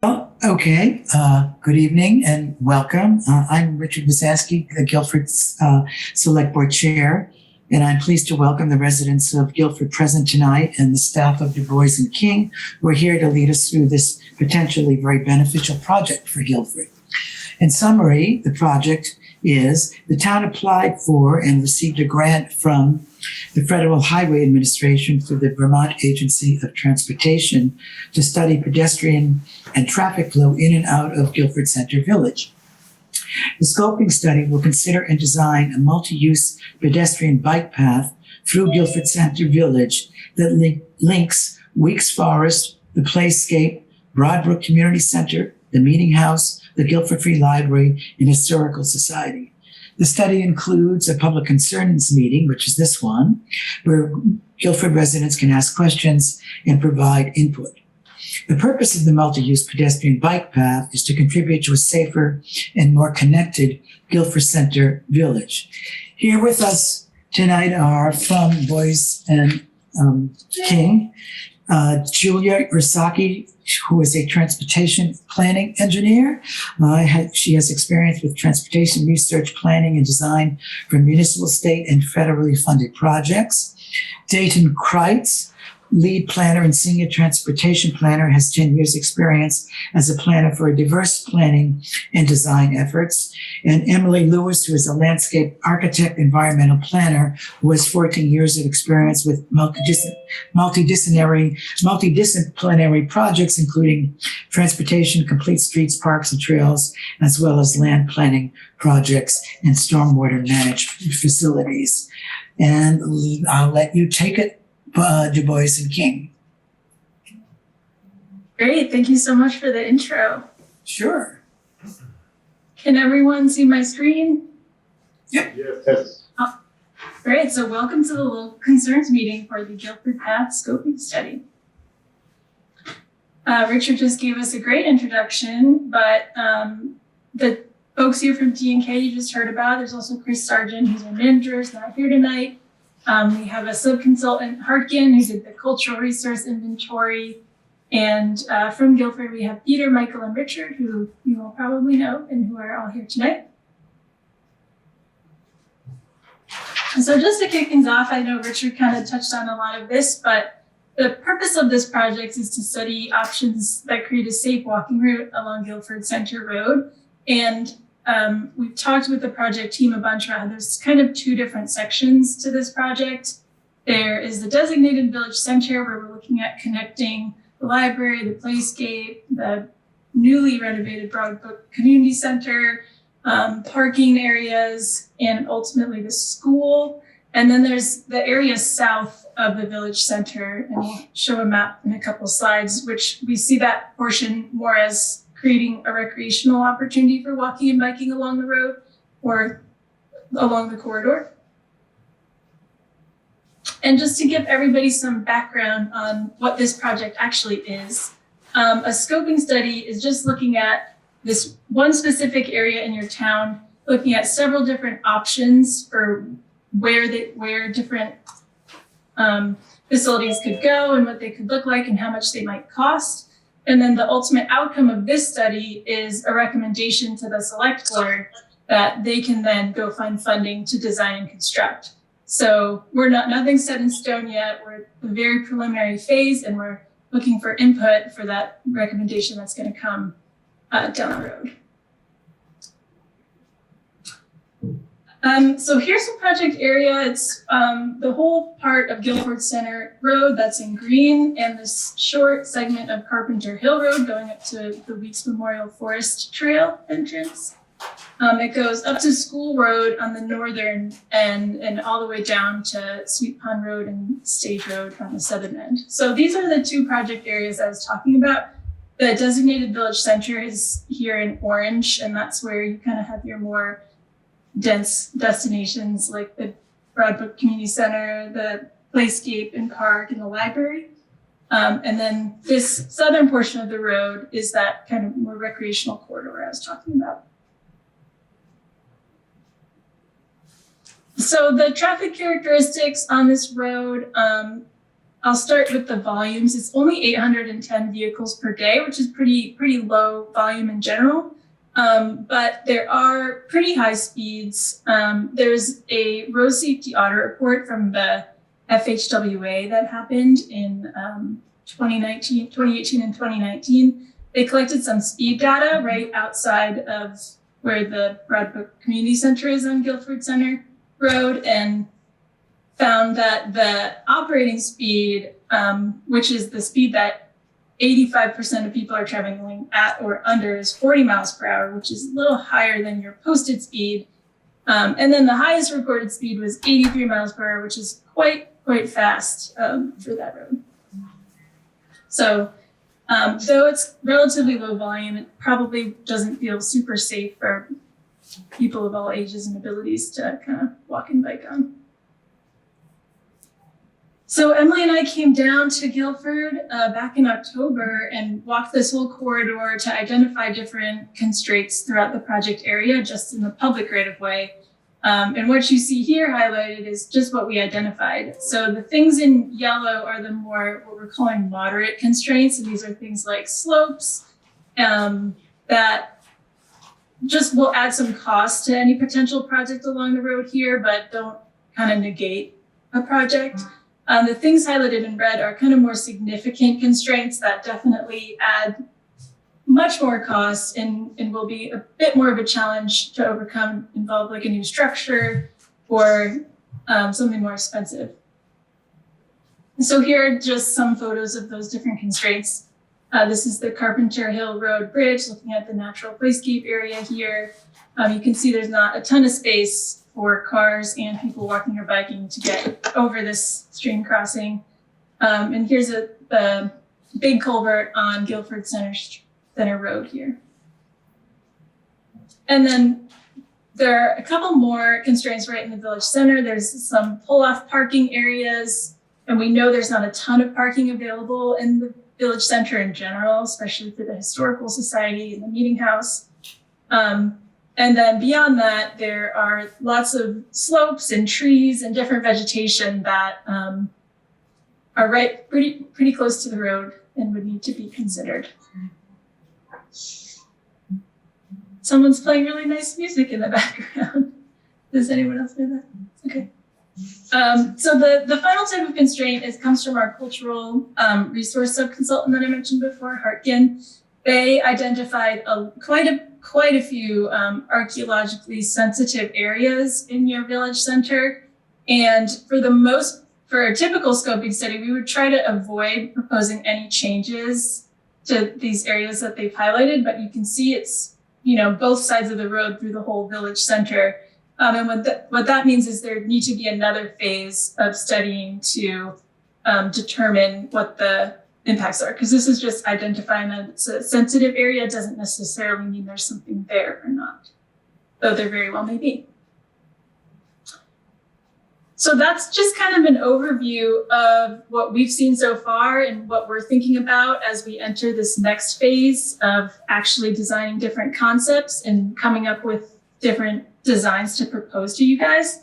Oh, okay. Good evening and welcome. I'm Richard Wasaski, the Guilford Selectboard Chair, and I'm pleased to welcome the residents of Guilford present tonight and the staff of Du Bois and King who are here to lead us through this potentially very beneficial project for Guilford. In summary, the project is the town applied for and received a grant from the Federal Highway Administration through the Vermont Agency of Transportation to study pedestrian and traffic flow in and out of Guilford Center Village. The scoping study will consider and design a multi-use pedestrian bike path through Guilford Center Village that links Weeks Forest, the Playscape, Broadbrook Community Center, the Meeting House, the Guilford Free Library, and Historical Society. The study includes a public concerns meeting, which is this one, where Guilford residents can ask questions and provide input. The purpose of the multi-use pedestrian bike path is to contribute to a safer and more connected Guilford Center Village. Here with us tonight are from Du Bois and King, Julia Ursaki, who is a transportation planning engineer. She has experience with transportation research, planning, and design for municipal, state, and federally funded projects. Dayton Kreitz, lead planner and senior transportation planner, has 10 years experience as a planner for diverse planning and design efforts. And Emily Lewis, who is a landscape architect, environmental planner, who has 14 years of experience with multidisciplinary projects, including transportation, complete streets, parks, and trails, as well as land planning projects and stormwater management facilities. And I'll let you take it, Du Bois and King. Great, thank you so much for the intro. Sure. Can everyone see my screen? Yep. Yes. Oh, great, so welcome to the local concerns meeting for the Guilford Path Scoping Study. Richard just gave us a great introduction, but the folks here from D&K you just heard about, there's also Chris Sargent, who's our manager, is not here tonight. We have a sub-consultant, Hartkin, who did the cultural resource inventory. And from Guilford, we have Peter, Michael, and Richard, who you all probably know and who are all here tonight. And so just to kick things off, I know Richard kind of touched on a lot of this, but the purpose of this project is to study options that create a safe walking route along Guilford Center Road. And we've talked with the project team a bunch about how there's kind of two different sections to this project. There is the designated village center where we're looking at connecting the library, the playscape, the newly renovated Broadbrook Community Center, parking areas, and ultimately the school. And then there's the area south of the village center, and we'll show a map in a couple slides, which we see that portion more as creating a recreational opportunity for walking and biking along the road or along the corridor. And just to give everybody some background on what this project actually is, a scoping study is just looking at this one specific area in your town, looking at several different options for where different facilities could go and what they could look like and how much they might cost. And then the ultimate outcome of this study is a recommendation to the select board that they can then go find funding to design and construct. So nothing's set in stone yet. We're at a very preliminary phase and we're looking for input for that recommendation that's going to come down the road. So here's the project area. It's the whole part of Guilford Center Road that's in green and this short segment of Carpenter Hill Road going up to the Weeks Memorial Forest Trail entrance. It goes up to School Road on the northern end and all the way down to Sweet Pond Road and Stage Road on the southern end. So these are the two project areas I was talking about. The designated village center is here in orange, and that's where you kind of have your more dense destinations like the Broadbrook Community Center, the Playscape and Park, and the library. And then this southern portion of the road is that kind of more recreational corridor I was talking about. So the traffic characteristics on this road, I'll start with the volumes. It's only 810 vehicles per day, which is pretty low volume in general. But there are pretty high speeds. There's a road safety audit report from the FHWA that happened in 2018 and 2019. They collected some speed data right outside of where the Brattleboro Community Center is on Guilford Center Road, and found that the operating speed, which is the speed that 85% of people are traveling at or under, is 40 miles per hour, which is a little higher than your posted speed. And then the highest recorded speed was 83 miles per hour, which is quite fast for that road. So though it's relatively low volume, it probably doesn't feel super safe for people of all ages and abilities to kind of walk and bike on. So Emily and I came down to Guilford back in October and walked this whole corridor to identify different constraints throughout the project area, just in the public right-of-way. And what you see here highlighted is just what we identified. So the things in yellow are the more what we're calling moderate constraints. And these are things like slopes that just will add some cost to any potential project along the road here, but don't kind of negate a project. The things highlighted in red are kind of more significant constraints that definitely add much more cost and will be a bit more of a challenge to overcome, involve like a new structure or something more expensive. And so here are just some photos of those different constraints. This is the Carpenter Hill Road Bridge, looking at the natural playscape area here. You can see there's not a ton of space for cars and people walking or biking to get over this stream crossing. And here's the big culvert on Guilford Center Road here. And then there are a couple more constraints right in the village center. There's some pull-off parking areas, and we know there's not a ton of parking available in the village center in general, especially for the Historical Society and the Meeting House. And then beyond that, there are lots of slopes and trees and different vegetation that are right pretty close to the road and would need to be considered. Someone's playing really nice music in the background. Does anyone else hear that? Okay. So the final type of constraint comes from our cultural resource sub-consultant that I mentioned before, Hartkin. They identified quite a few archeologically sensitive areas in your village center. And for a typical scoping study, we would try to avoid proposing any changes to these areas that they've highlighted, but you can see it's, both sides of the road through the whole village center. And what that means is there need to be another phase of studying to determine what the impacts are, because this is just identifying that it's a sensitive area. It doesn't necessarily mean there's something there or not, though there very well may be. So that's just kind of an overview of what we've seen so far and what we're thinking about as we enter this next phase of actually designing different concepts and coming up with different designs to propose to you guys.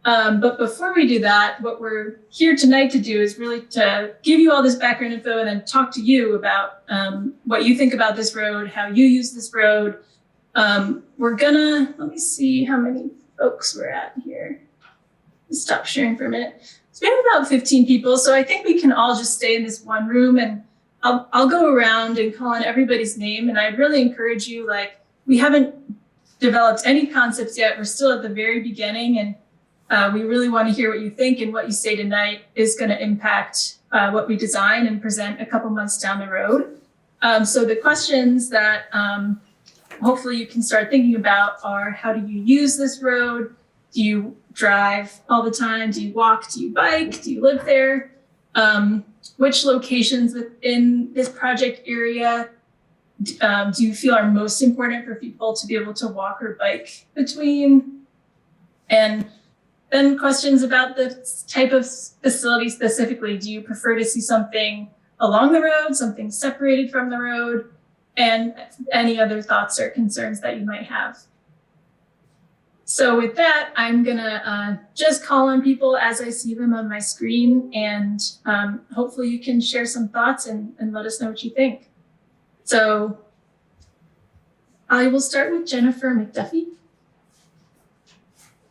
But before we do that, what we're here tonight to do is really to give you all this background info and then talk to you about what you think about this road, how you use this road. Let me see how many folks we're at here. Stop sharing for a minute. So we have about 15 people, so I think we can all just stay in this one room, and I'll go around and call on everybody's name. And I really encourage you, we haven't developed any concepts yet. We're still at the very beginning, and we really want to hear what you think, and what you say tonight is going to impact what we design and present a couple months down the road. So the questions that hopefully you can start thinking about are: how do you use this road? Do you drive all the time? Do you walk? Do you bike? Do you live there? Which locations within this project area do you feel are most important for people to be able to walk or bike between? And then questions about the type of facility specifically. Do you prefer to see something along the road, something separated from the road, and any other thoughts or concerns that you might have? So with that, I'm gonna just call on people as I see them on my screen, and hopefully you can share some thoughts and let us know what you think. So I will start with Jennifer McDuffie.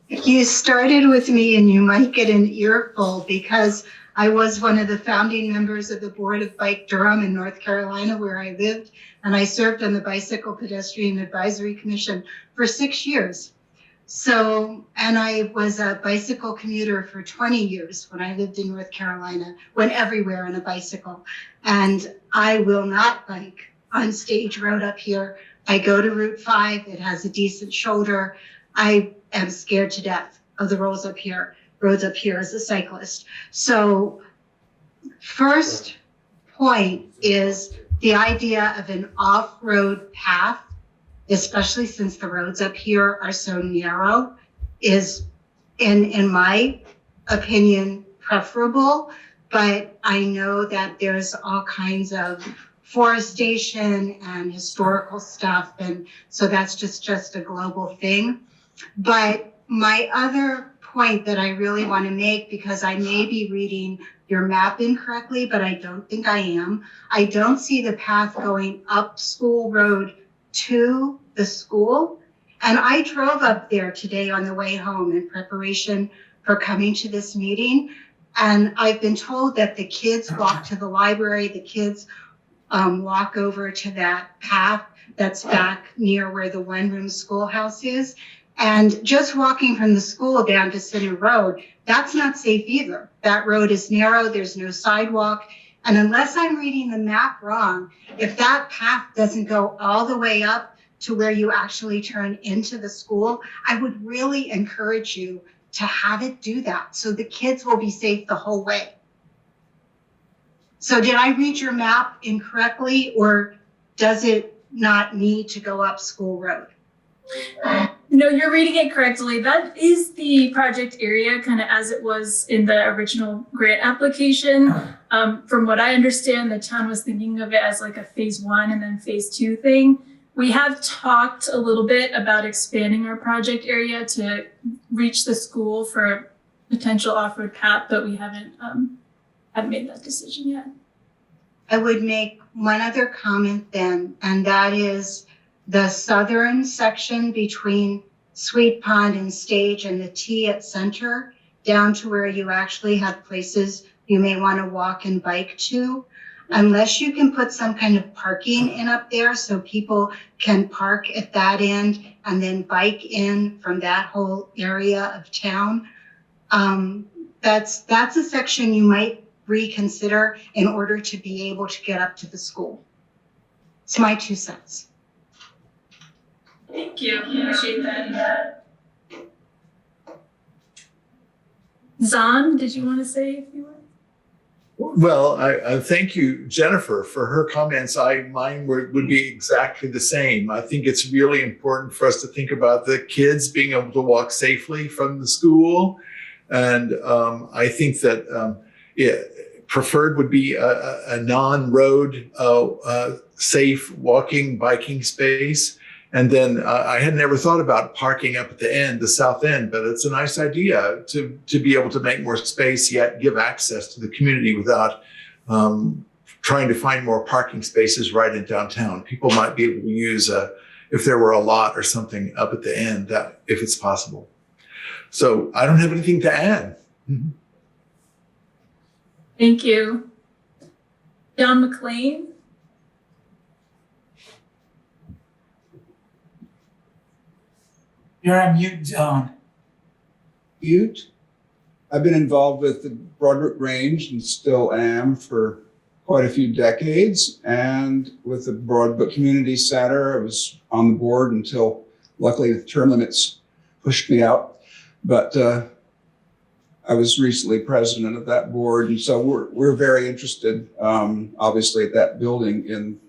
You started with me and you might get an earful because I was one of the founding members of the Board of Bike Durham in North Carolina where I lived, and I served on the Bicycle Pedestrian Advisory Commission for 6 years. So, and I was a bicycle commuter for 20 years when I lived in North Carolina, went everywhere on a bicycle. And I will not bike on Stage Road up here. I go to Route 5, it has a decent shoulder. I am scared to death of the roads up here as a cyclist. So first point is the idea of an off-road path, especially since the roads up here are so narrow, is in my opinion preferable. But I know that there's all kinds of forestation and historical stuff, and so that's just a global thing. But my other point that I really want to make, because I may be reading your map incorrectly, but I don't think I am. I don't see the path going up School Road to the school. And I drove up there today on the way home in preparation for coming to this meeting. And I've been told that the kids walk to the library, the kids walk over to that path that's back near where the one-room schoolhouse is. And just walking from the school down to Center Road, that's not safe either. That road is narrow, there's no sidewalk. And unless I'm reading the map wrong, if that path doesn't go all the way up to where you actually turn into the school, I would really encourage you to have it do that so the kids will be safe the whole way. So did I read your map incorrectly, or does it not need to go up School Road? No, you're reading it correctly. That is the project area, kind of as it was in the original grant application. From what I understand, the town was thinking of it as like a phase 1 and then phase 2 thing. We have talked a little bit about expanding our project area to reach the school for a potential off-road path, but we haven't made that decision yet. I would make one other comment then, and that is the southern section between Sweet Pond and Stage and the T at Center, down to where you actually have places you may want to walk and bike to. Unless you can put some kind of parking in up there so people can park at that end and then bike in from that whole area of town, that's a section you might reconsider in order to be able to get up to the school. It's my 2 cents. Thank you. Appreciate that. Zahn, did you want to say a few words? Well, I thank you, Jennifer, for her comments. Mine would be exactly the same. I think it's really important for us to think about the kids being able to walk safely from the school. And I think that preferred would be a non-road safe walking, biking space. And then I had never thought about parking up at the end, the south end, but it's a nice idea to be able to make more space yet give access to the community without trying to find more parking spaces right in downtown. People might be able to use if there were a lot or something up at the end, that if it's possible. So I don't have anything to add. Mm-hmm. Thank you. John McLean. You're on mute, John. Mute. I've been involved with the Broadbrook Range and still am for quite a few decades. And with the Broadbrook Community Center, I was on the board until luckily the term limits pushed me out. But I was recently president of that board. And so we're very interested, obviously, at that building in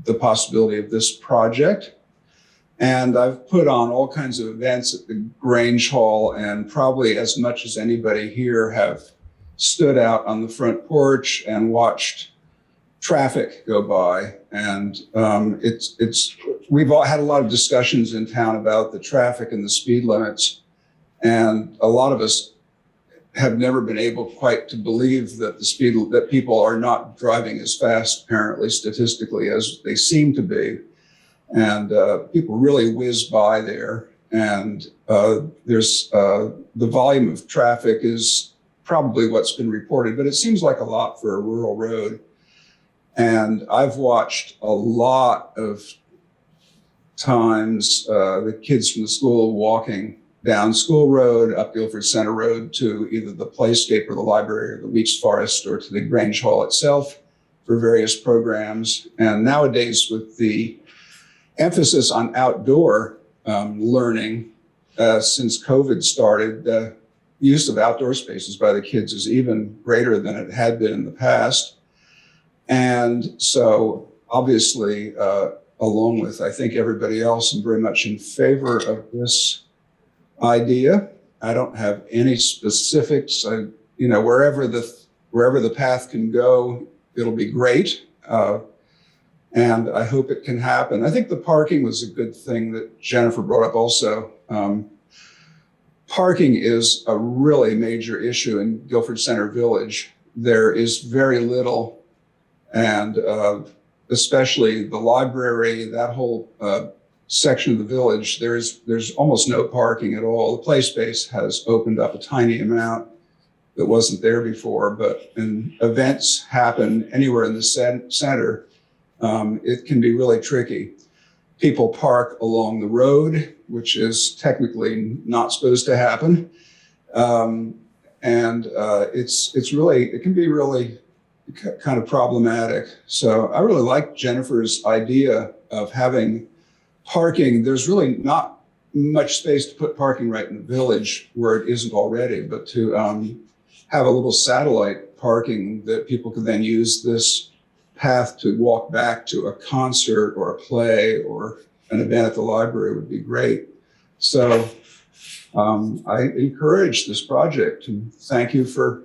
the possibility of this project. And I've put on all kinds of events at the Grange Hall, and probably as much as anybody here have stood out on the front porch and watched traffic go by. And it's we've all had a lot of discussions in town about the traffic and the speed limits. And a lot of us have never been able quite to believe that that people are not driving as fast, apparently statistically, as they seem to be. And people really whiz by there. And there's the volume of traffic is probably what's been reported, but it seems like a lot for a rural road. And I've watched a lot of times the kids from the school walking down School Road, up Guilford Center Road to either the Playscape or the library or the Weeks Forest or to the Grange Hall itself for various programs. And nowadays with the emphasis on outdoor learning, since COVID started, the use of outdoor spaces by the kids is even greater than it had been in the past. And so obviously, along with, I think, everybody else, I'm very much in favor of this idea. I don't have any specifics. Wherever the path can go, it'll be great. And I hope it can happen. I think the parking was a good thing that Jennifer brought up also. Parking is a really major issue in Guilford Center Village. There is very little, and especially the library, that whole section of the village, there's almost no parking at all. The play space has opened up a tiny amount that wasn't there before, but when events happen anywhere in the center, it can be really tricky. People park along the road, which is technically not supposed to happen. It can be really kind of problematic. So I really like Jennifer's idea of having parking. There's really not much space to put parking right in the village where it isn't already, but to have a little satellite parking that people could then use this path to walk back to a concert or a play or an event at the library would be great. So I encourage this project and thank you for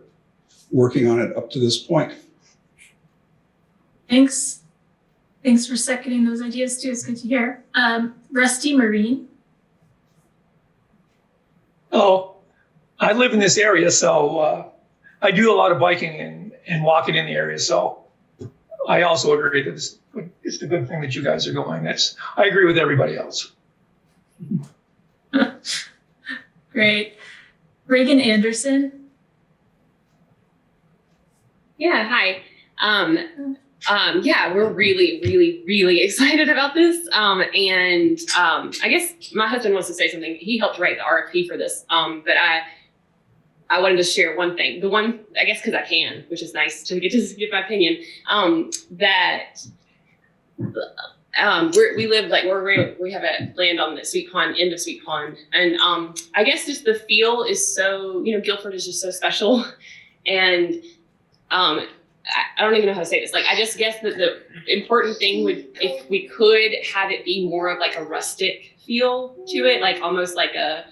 working on it up to this point. Thanks. Thanks for seconding those ideas too. It's good to hear. Rusty Marine. Oh, I live in this area, so I do a lot of biking and walking in the area. So I also agree that it's a good thing that you guys are going. I agree with everybody else. Great. Reagan Anderson. Yeah, hi. Yeah, we're really, really, really excited about this. I guess my husband wants to say something. He helped write the RFP for this, but I wanted to share one thing. The one, I guess, because I can, which is nice to give my opinion. We live we have a land on the Sweet Pond, end of Sweet Pond, and I guess just the feel is so. Guilford is just so special, and I don't even know how to say this. Like, I just guess that the important thing would, if we could have it be more of like a rustic feel to it, like almost like a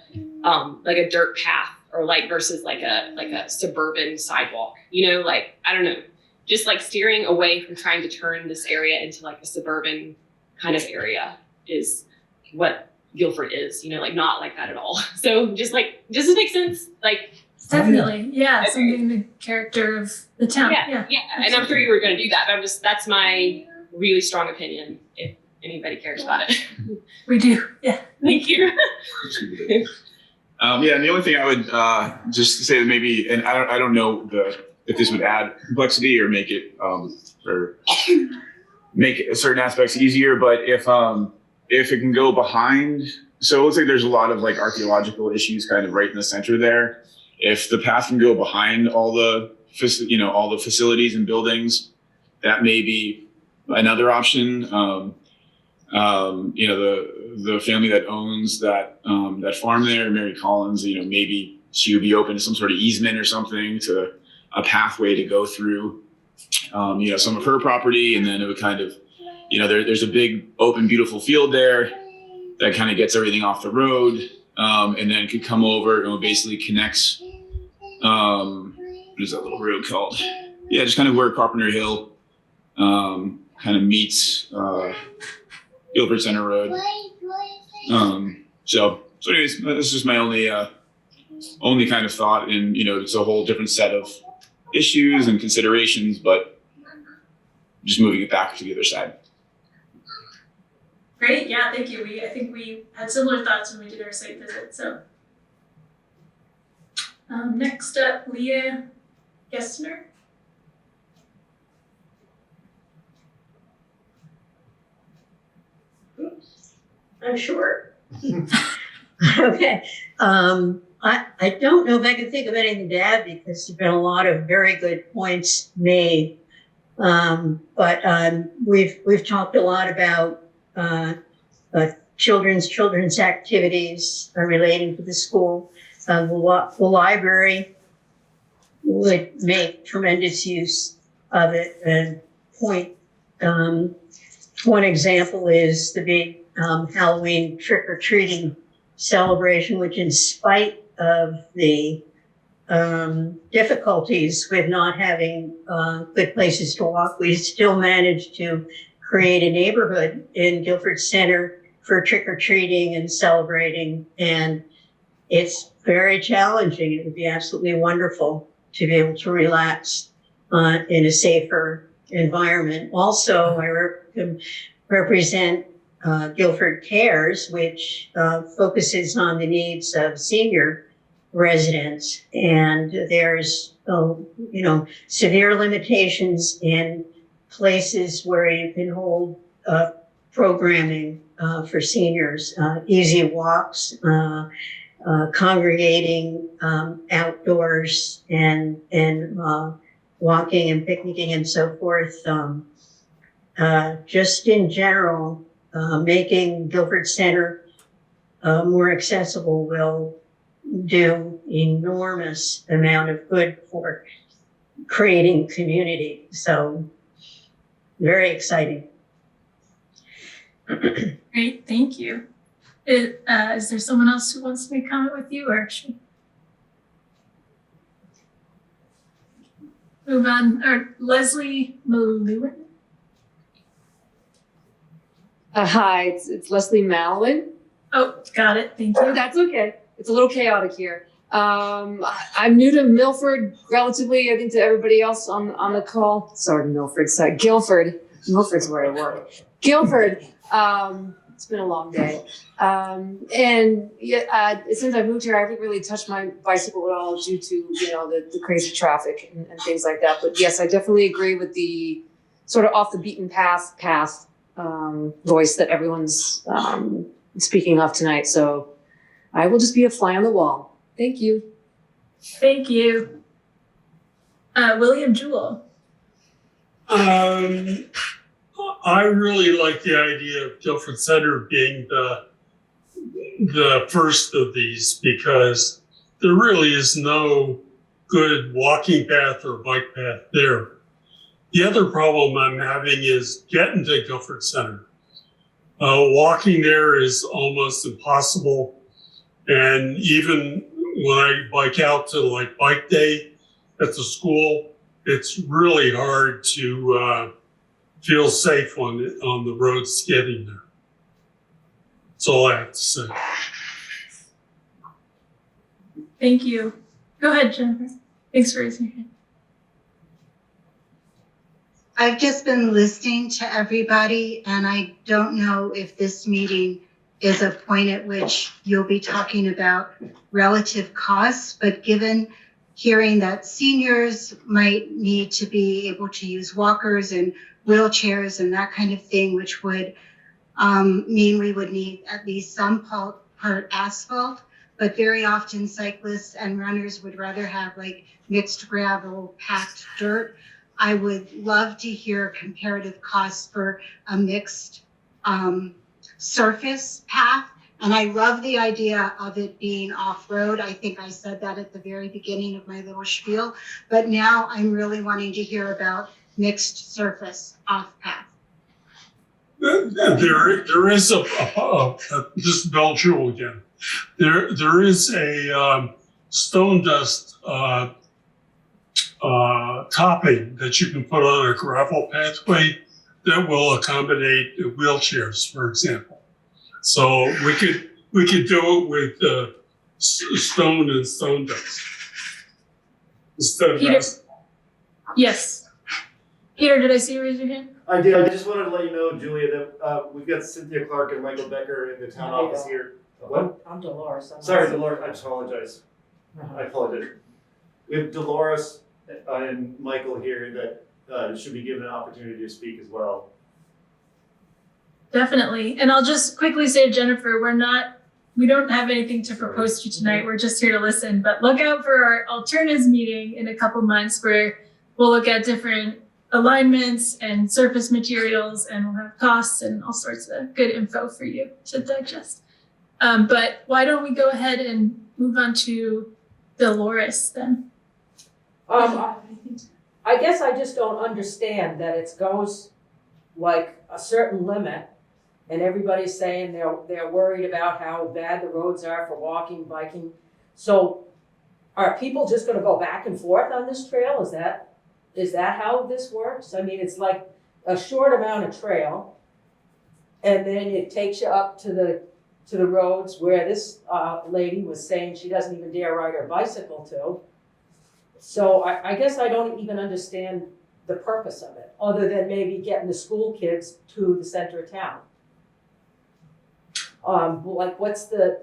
dirt path, or like versus like a suburban sidewalk. Like, I don't know, just like steering away from trying to turn this area into like a suburban kind of area is what Guilford is. Like not like that at all. So does it make sense? Like. Definitely. Yeah. Something the character of the town. Yeah. And I'm sure you were going to do that, but that's my really strong opinion if anybody cares about it. We do. Yeah. Thank you. And the only thing I would just say that maybe, and I don't know if this would add complexity or make it or make certain aspects easier, but if it can go behind, so it looks like there's a lot of like archaeological issues kind of right in the center there. If the path can go behind all the facilities and buildings, that may be another option. The family that owns that farm there, Mary Collins, maybe she would be open to some sort of easement or something, to a pathway to go through, some of her property, and then it would kind of, there's a big open, beautiful field there that kind of gets everything off the road, and then could come over and basically connects. What is that little road called? Yeah, just kind of where Carpenter Hill kind of meets Guilford Center Road. So anyways, this is just my only kind of thought, and it's a whole different set of issues and considerations, but just moving it back to the other side. Great, yeah, thank you. I think we had similar thoughts when we did our site visit, so. Next up, Leah Gessner. I'm short. Okay. I don't know if I can think of anything to add because there've been a lot of very good points made. But we've talked a lot about children's activities relating to the school. The library would make tremendous use of it. And one example is the big Halloween trick-or-treating celebration, which in spite of the difficulties with not having good places to walk, we still managed to create a neighborhood in Guilford Center for trick-or-treating and celebrating. And it's very challenging. It would be absolutely wonderful to be able to relax in a safer environment. Also, I represent Guilford Cares, which focuses on the needs of senior residents. And there's, severe limitations in places where you can hold programming for seniors, easy walks, congregating outdoors and walking and picnicking and so forth. Just in general, making Guilford Center more accessible will do enormous amount of good for creating community. So very exciting. Great, thank you. Is there someone else who wants to make a comment with you, or should we move on? Or Leslie Malewin? Hi, it's Leslie Malin. Oh, got it, thank you. That's okay. It's a little chaotic here. I'm new to Milford relatively, I think, to everybody else on the call. Sorry, Milford, sorry, Guilford. Milford's where I work. Guilford. It's been a long day. And since I moved here, I haven't really touched my bicycle at all due to, the crazy traffic and things like that. But yes, I definitely agree with the sort of off the beaten path voice that everyone's speaking of tonight. So I will just be a fly on the wall. Thank you. Thank you. William Jewell. I really like the idea of Guilford Center being the first of these because there really is no good walking path or bike path there. The other problem I'm having is getting to Guilford Center. Walking there is almost impossible. And even when I bike out to bike day at the school, it's really hard to feel safe on the roads getting there. That's all I have to say. Thank you. Go ahead, Jennifer. Thanks for raising your hand. I've just been listening to everybody, and I don't know if this meeting is a point at which you'll be talking about relative costs, but given hearing that seniors might need to be able to use walkers and wheelchairs and that kind of thing, which would mean we would need at least some part asphalt, but very often cyclists and runners would rather have mixed gravel, packed dirt. I would love to hear comparative costs for a mixed surface path. And I love the idea of it being off-road. I think I said that at the very beginning of my little spiel, but now I'm really wanting to hear about mixed surface off-path. There is this is Bill Jewell again. There is a stone dust topping that you can put on a gravel pathway that will accommodate wheelchairs, for example. So we could do it with stone and stone dust instead of Peter. rust. Yes. Peter, did I see you raise your hand? I did. I just wanted to let you know, Julia, that we've got Cynthia Clark and Michael Becker in the town office here. What? I'm Dolores. Sorry, Dolores. I apologize. I apologize. We have Dolores and Michael here that should be given an opportunity to speak as well. Definitely. And I'll just quickly say to Jennifer, we don't have anything to propose to you tonight. We're just here to listen. But look out for our alternatives meeting in a couple months where we'll look at different alignments and surface materials, and we'll have costs and all sorts of good info for you to digest. But why don't we go ahead and move on to Dolores then? I guess I just don't understand that it goes like a certain limit, and everybody's saying they're worried about how bad the roads are for walking, biking. So are people just gonna go back and forth on this trail? Is that how this works? I mean, it's like a short amount of trail, and then it takes you up to the roads where this lady was saying she doesn't even dare ride her bicycle to. So I guess I don't even understand the purpose of it, other than maybe getting the school kids to the center of town. Like what's the,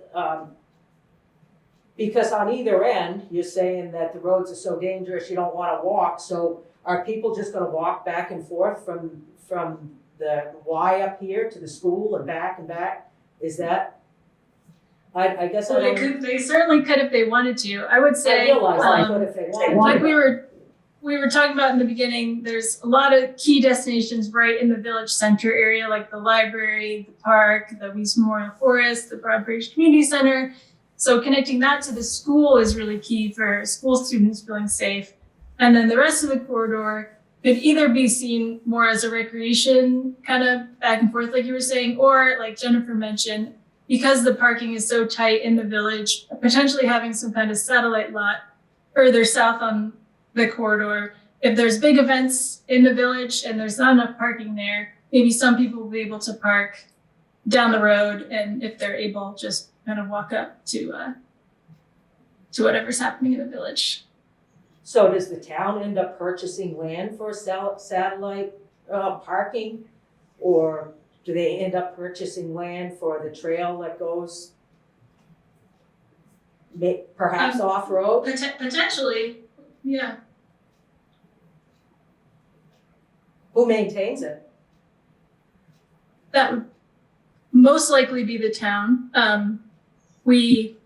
because on either end, you're saying that the roads are so dangerous, you don't wanna walk, so are people just gonna walk back and forth from the Y up here to the school and back? Is that, I guess I Well, don't. they certainly could if they wanted to. I would say, I realize they could if they wanted to. like we were talking about in the beginning, there's a lot of key destinations right in the village center area, like the library, the park, the Weiss Memorial Forest, the Broadbridge Community Center. So connecting that to the school is really key for school students feeling safe. And then the rest of the corridor could either be seen more as a recreation kind of back and forth, like you were saying, or like Jennifer mentioned, because the parking is so tight in the village, potentially having some kind of satellite lot further south on the corridor. If there's big events in the village and there's not enough parking there, maybe some people will be able to park down the road, and if they're able, just kind of walk up to whatever's happening in the village. So does the town end up purchasing land for satellite parking? Or do they end up purchasing land for the trail that goes perhaps off-road? Potentially, yeah. Who maintains it? That would most likely be the town. We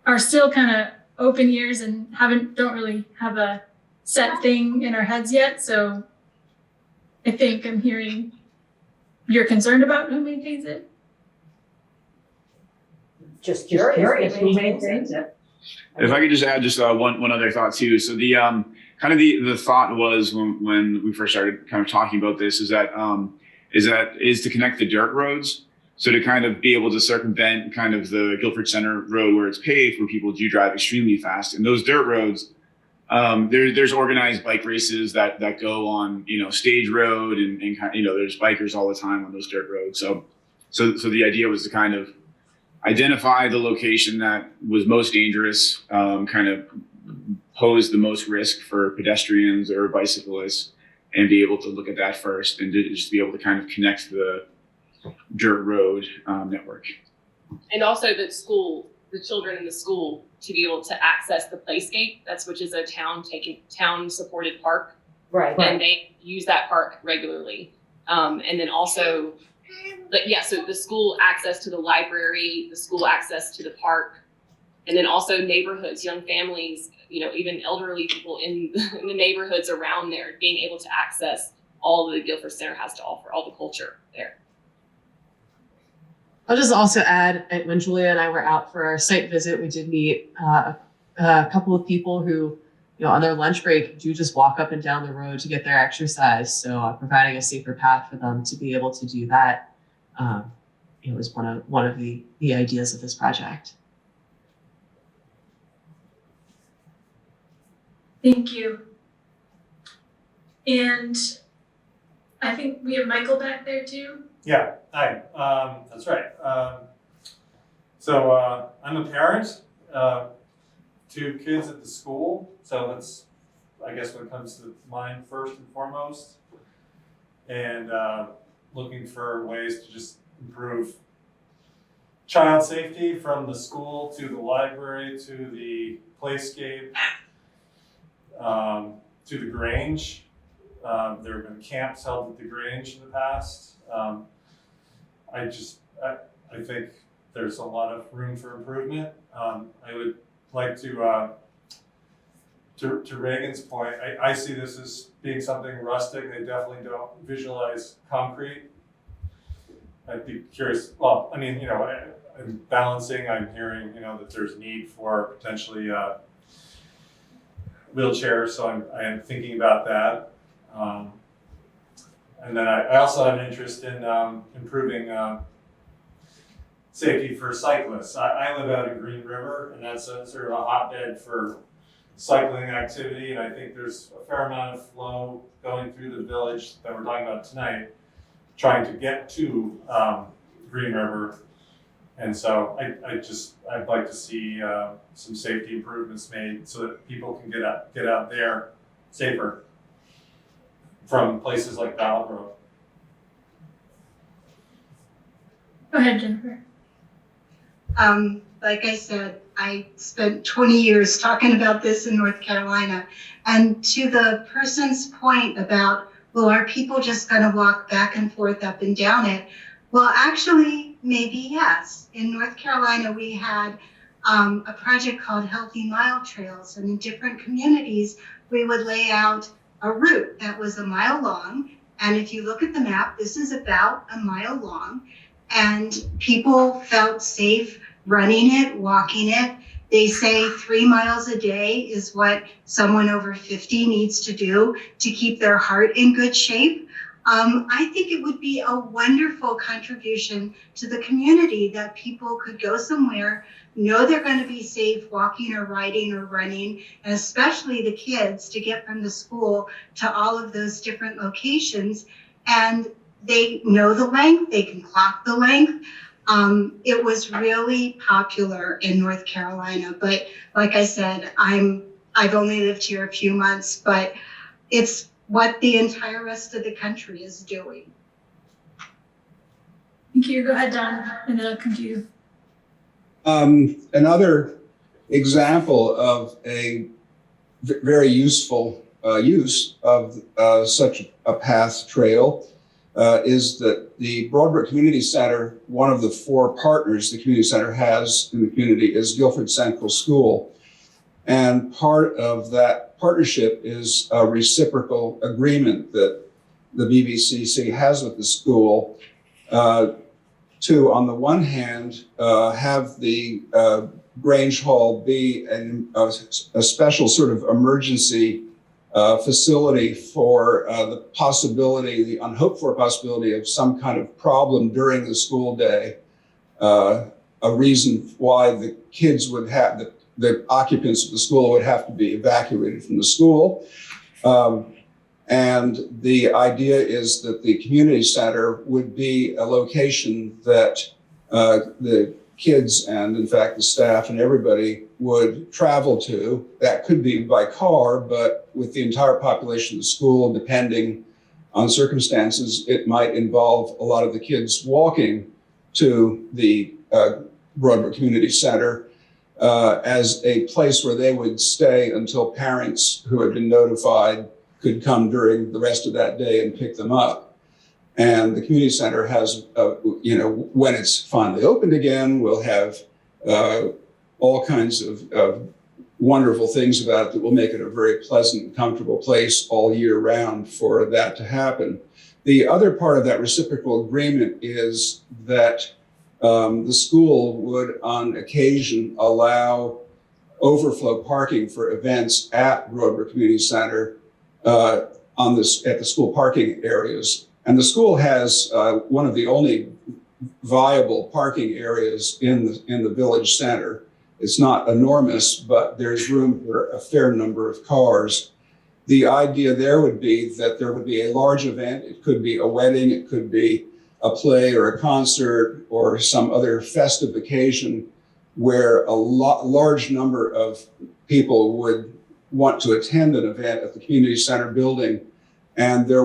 are still kind of open ears and don't really have a set thing in our heads yet. So I think I'm hearing you're concerned about who maintains it. Just curious who maintains it. If I could just add one other thought too. So the kind of the thought was when we first started kind of talking about this is to connect the dirt roads. So to kind of be able to circumvent kind of the Guilford Center road where it's paved, where people do drive extremely fast. And those dirt roads, there's organized bike races that go on, Stage Road and there's bikers all the time on those dirt roads. So the idea was to kind of identify the location that was most dangerous, kind of pose the most risk for pedestrians or bicyclists, and be able to look at that first and to just be able to kind of connect the dirt road network. And also the children in the school to be able to access the playscape, which is a town supported park. Right. And they use that park regularly. And then also, so the school access to the library, the school access to the park, and then also neighborhoods, young families, even elderly people in the neighborhoods around there, being able to access all the Guilford Center has to offer, all the culture there. I'll just also add, when Julia and I were out for our site visit, we did meet a couple of people who, on their lunch break, do just walk up and down the road to get their exercise. So providing a safer path for them to be able to do that, was one of the ideas of this project. Thank you. And I think we have Michael back there too. Yeah, hi, that's right. So I'm a parent, 2 kids at the school, so that's, I guess, what comes to mind first and foremost. And looking for ways to just improve child safety from the school to the library to the playscape to the Grange. There have been camps held at the Grange in the past. I think there's a lot of room for improvement. I would like to Reagan's point, I see this as being something rustic. They definitely don't visualize concrete. I'd be curious, well, I mean, I'm balancing, I'm hearing, that there's need for potentially wheelchairs, so I am thinking about that. And then I also have an interest in improving safety for cyclists. I live out in Green River, and that's sort of a hotbed for cycling activity, and I think there's a fair amount of flow going through the village that we're talking about tonight, trying to get to Green River. And so I'd like to see some safety improvements made so that people can get out there safer from places like Brattleboro. Go ahead, Jennifer. Like I said, I spent 20 years talking about this in North Carolina. And to the person's point about, well, are people just going to walk back and forth up and down it? Well, actually, maybe yes. In North Carolina, we had a project called Healthy Mile Trails. And in different communities, we would lay out a route that was a mile long. And if you look at the map, this is about a mile long. And people felt safe running it, walking it. They say 3 miles a day is what someone over 50 needs to do to keep their heart in good shape. I think it would be a wonderful contribution to the community that people could go somewhere, know they're going to be safe walking or riding or running, and especially the kids to get from the school to all of those different locations. And they know the length, they can clock the length. It was really popular in North Carolina, but like I said, I've only lived here a few months, but it's what the entire rest of the country is doing. Thank you. Go ahead, Don, and then I'll come to you. Another example of a very useful use of such a path trail is that the Broadbrook Community Center, one of the 4 partners the community center has in the community is Guilford Central School. And part of that partnership is a reciprocal agreement that the BBCC has with the school to, on the one hand, have the Grange Hall be a special sort of emergency facility for the possibility, the unhoped for possibility of some kind of problem during the school day, a reason why the kids would have, the occupants of the school would have to be evacuated from the school. And the idea is that the community center would be a location that the kids and in fact the staff and everybody would travel to. That could be by car, but with the entire population of the school, depending on circumstances, it might involve a lot of the kids walking to the Broadbrook Community Center as a place where they would stay until parents who had been notified could come during the rest of that day and pick them up. And the community center has, when it's finally opened again, we'll have all kinds of wonderful things about it that will make it a very pleasant and comfortable place all year round for that to happen. The other part of that reciprocal agreement is that the school would on occasion allow overflow parking for events at Broadbrook Community Center at the school parking areas. And the school has one of the only viable parking areas in the village center. It's not enormous, but there's room for a fair number of cars. The idea there would be that there would be a large event. It could be a wedding, it could be a play or a concert or some other festive occasion where a large number of people would want to attend an event at the community center building, and there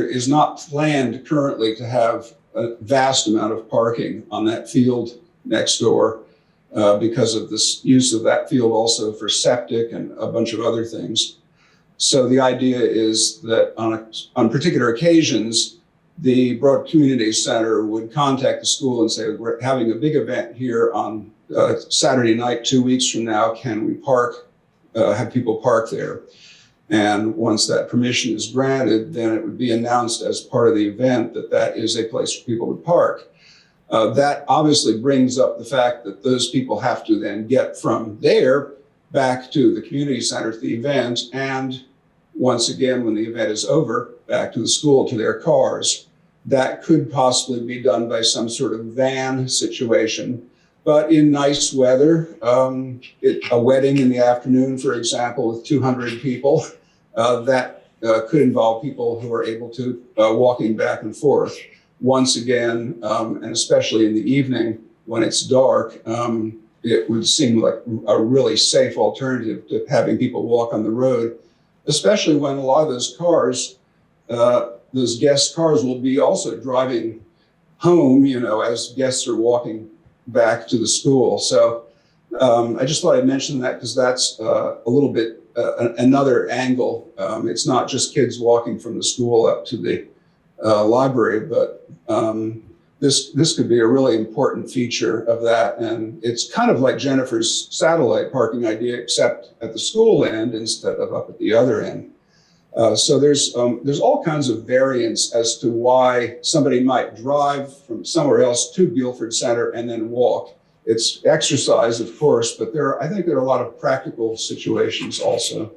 is not planned currently to have a vast amount of parking on that field next door because of this use of that field also for septic and a bunch of other things. So the idea is that on particular occasions, the Broad Community Center would contact the school and say, we're having a big event here on Saturday night, 2 weeks from now. Can we have people park there? And once that permission is granted, then it would be announced as part of the event that that is a place where people would park. That obviously brings up the fact that those people have to then get from there back to the community center to the event, and once again, when the event is over, back to the school to their cars. That could possibly be done by some sort of van situation. But in nice weather, a wedding in the afternoon, for example, with 200 people, that could involve people who are able to walking back and forth. Once again, and especially in the evening when it's dark, it would seem like a really safe alternative to having people walk on the road, especially when a lot of those cars, those guest cars will be also driving home, as guests are walking back to the school. So I just thought I'd mention that because that's a little bit another angle. It's not just kids walking from the school up to the library, but this could be a really important feature of that. And it's kind of like Jennifer's satellite parking idea, except at the school end instead of up at the other end. So there's all kinds of variants as to why somebody might drive from somewhere else to Guilford Center and then walk. It's exercise, of course, but I think there are a lot of practical situations also.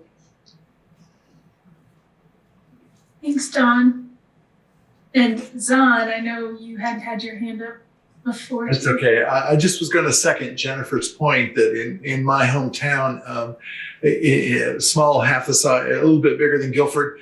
Thanks, Don. And Zahn, I know you had your hand up before. That's okay. I just was going to second Jennifer's point that in my hometown, small, half the size, a little bit bigger than Guilford,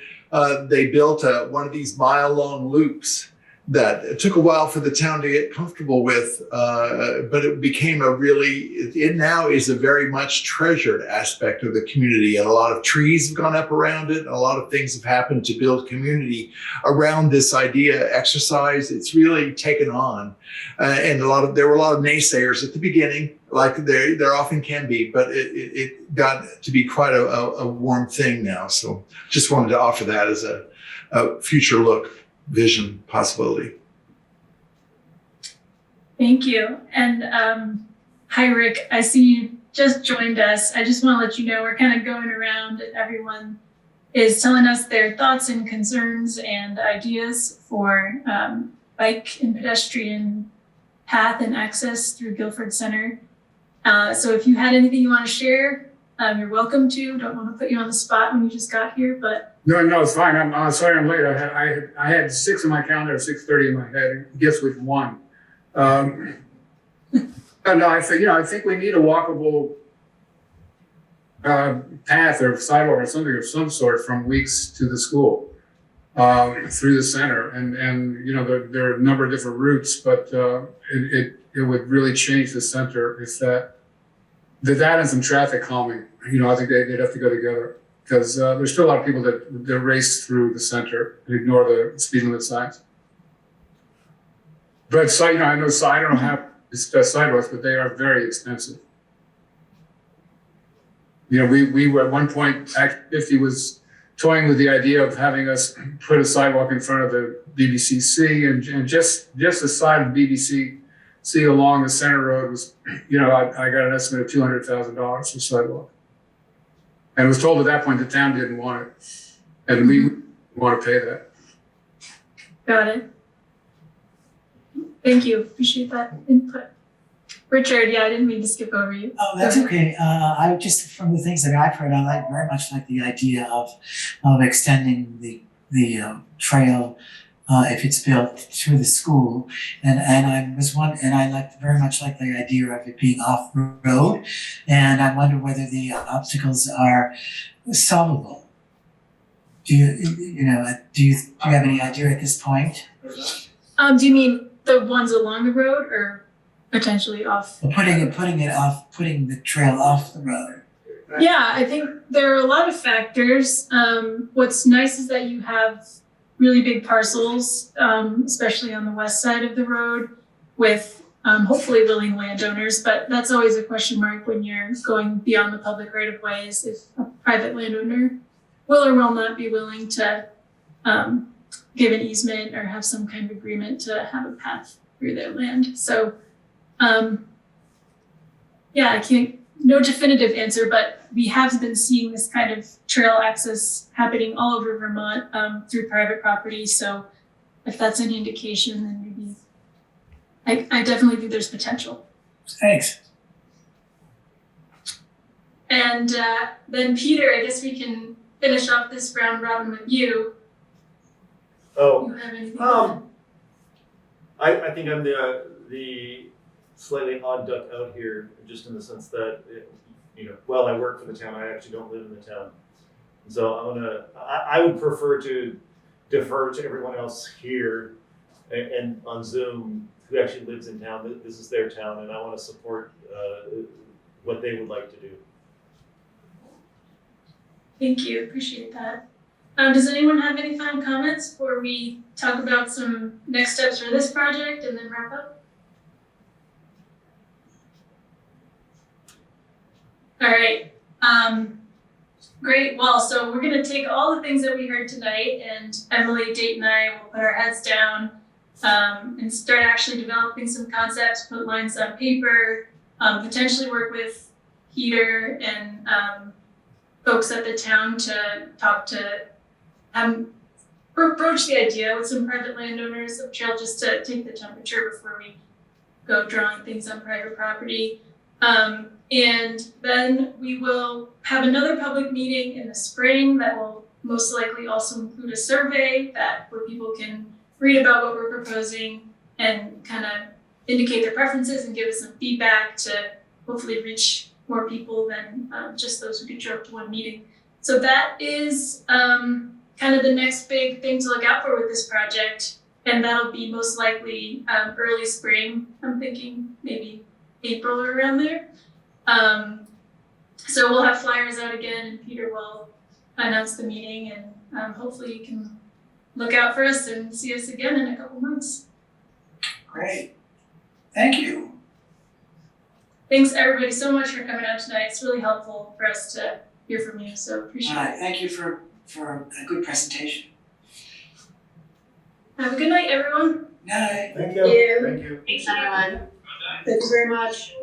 they built one of these mile-long loops that it took a while for the town to get comfortable with, but it became it now is a very much treasured aspect of the community. And a lot of trees have gone up around it. And a lot of things have happened to build community around this idea, exercise. It's really taken on. And there were a lot of naysayers at the beginning, like there often can be, but it got to be quite a warm thing now. So just wanted to offer that as a future look. Vision possibility. Thank you. And hi, Rick. I see you just joined us. I just want to let you know we're kind of going around and everyone is telling us their thoughts and concerns and ideas for bike and pedestrian path and access through Guilford Center. So if you had anything you want to share, you're welcome to. Don't want to put you on the spot when you just got here, but No, it's fine. I'm sorry I'm late. I had 6 in my calendar, 6:30 in my head. Guess with 1. No, I think we need a walkable path or sidewalk or something of some sort from Weeks to the school through the center. And there are a number of different routes, but it would really change the center if that and some traffic calming. I think they'd have to go together. Because there's still a lot of people that race through the center and ignore the speed limit signs. But I don't know how it's sidewalks, but they are very expensive. We were at one point, Act 50 was toying with the idea of having us put a sidewalk in front of the BBCC, and just the side of BBCC along the center road was, I got an estimate of $200,000 for sidewalk. And was told at that point the town didn't want it, and we want to pay that. got it. Thank you. Appreciate that input. Richard, I didn't mean to skip over you. Oh, that's okay. I just, from the things that I've heard, I very much like the idea of extending the trail if it's built to the school. And I very much like the idea of it being off road. And I wonder whether the obstacles are solvable. Do you have any idea at this point? Do you mean the ones along the road or potentially off? Putting the trail off the road. Yeah, I think there are a lot of factors. What's nice is that you have really big parcels, especially on the west side of the road, with hopefully willing landowners. But that's always a question mark when you're going beyond the public right of ways. If a private landowner will or will not be willing to give an easement or have some kind of agreement to have a path through their land. So, no definitive answer, but we have been seeing this kind of trail access happening all over Vermont through private property. So if that's any indication, then maybe I definitely think there's potential. Thanks. And then Peter, I guess we can finish off this round robin with you. Oh, You have anything? To add? I think I'm the slightly odd duck out here, just in the sense that, while I work for the town, I actually don't live in the town. And so I would prefer to defer to everyone else here and on Zoom who actually lives in town. This is their town, and I want to support what they would like to do. Thank you, appreciate that. Does anyone have any final comments before we talk about some next steps for this project and then wrap up? All right, great. Well, so we're gonna take all the things that we heard tonight, and Emily, Date, and I will put our heads down and start actually developing some concepts, put lines on paper, potentially work with Peter and folks at the town to talk to broach the idea with some private landowners of trail, just to take the temperature before we go drawing things on private property. And then we will have another public meeting in the spring that will most likely also include a survey where people can read about what we're proposing and kind of indicate their preferences and give us some feedback to hopefully reach more people than just those who could show up to one meeting. So that is kind of the next big thing to look out for with this project. And that'll be most likely early spring. I'm thinking maybe April or around there. So we'll have flyers out again, and Peter will announce the meeting, and hopefully you can look out for us and see us again in a couple months. Great. Thank you. Thanks everybody so much for coming out tonight. It's really helpful for us to hear from you, so appreciate it. Thank you for a good presentation. Have a good night, everyone. Night. Thank you. Yeah. Thank you. Thanks, everyone. Thank you very much.